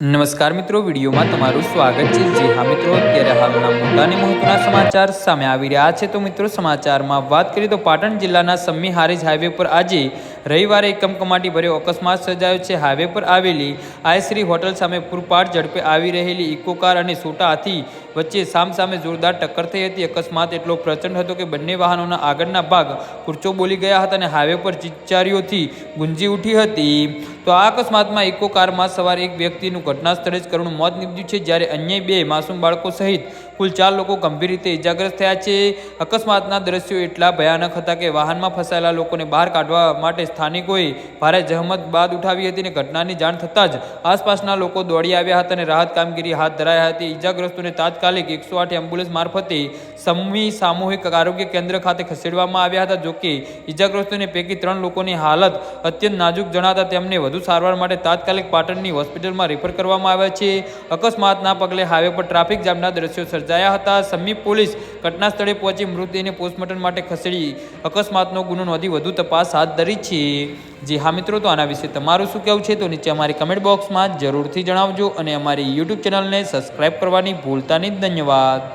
નમસ્કાર મિત્રો, વિડીયોમાં તમારું સ્વાગત છે। જી હા મિત્રો, અત્યારે હાલના મોટા અને મહત્વના સમાચાર સામે આવી રહ્યા છે। તો મિત્રો, સમાચારમાં વાત કરીએ તો પાટણ જિલ્લાના સમ્મી હારીજ હાઈવે પર આજે રવિવારે કમકમાટી ભર્યો અકસ્માત સર્જાયો છે। હાઈવે પર આવેલી આયશ્રી હોટલ સામે પૂરપાટ ઝડપે આવી રહેલી ઇકો કાર અને છોટા હાથી વચ્ચે સામસામે જોરદાર ટક્કર થઈ હતી। અકસ્માત એટલો પ્રચંડ હતો કે બંને વાહનોના આગળના ભાગ કૂર્ચો બોલી ગયા હતા અને હાઈવે પર ચીચારીઓથી ગુંજી ઉઠી હતી। તો આ અકસ્માતમાં ઇકો કારમાં સવાર એક વ્યક્તિનું ઘટના સ્થળે જ કરુણ મોત નીપજ્યું છે, જ્યારે અન્ય બે માસૂમ બાળકો સહિત કુલ 4 લોકો ગંભીર રીતે ઇજાગ્રસ્ત થયા છે। અકસ્માતના દ્રશ્યો એટલા ભયાનક હતા કે વાહનમાં ફસાયેલા લોકોને બહાર કાઢવા માટે સ્થાનિકોએ ભારે જહેમત બાદ ઉઠાવી હતી અને ઘટનાની જાણ થતાં જ આસપાસના લોકો દોડી આવ્યા હતા અને રાહત કામગીરી હાથ ધરાઈ હતી। ઇજાગ્રસ્તોને તાત્કાલિક 108 એમ્બ્યુલન્સ મારફતે સમ્મી સામૂહિક આરોગ્ય કેન્દ્ર ખાતે ખસેડવામાં આવ્યા હતા। જોકે ઇજાગ્રસ્તોને પૈકી 3 લોકોની હાલત અત્યંત નાજુક જણાતા તેમને વધુ સારવાર માટે તાત્કાલિક પાટણની હોસ્પિટલમાં રેફર કરવામાં આવ્યા છે। અકસ્માતના પગલે હાઈવે પર ટ્રાફિક જામના દ્રશ્યો સર્જાયા હતા। સમ્મી પોલીસ ઘટના સ્થળે પહોંચી મૃતદેહને પોસ્ટમોર્ટમ માટે ખસેડી અકસ્માતનો ગુનો નોંધી વધુ તપાસ હાથ ધરી છે। જી હા મિત્રો, તો આના વિશે તમારું શું કહેવું છે તો નીચે અમારી કમેન્ટ બોક્સમાં જરૂરથી જણાવજો અને અમારી યુટ્યુબ ચેનલને સબસ્ક્રાઈબ કરવાની ભૂલતા નહીં। ધન્યવાદ।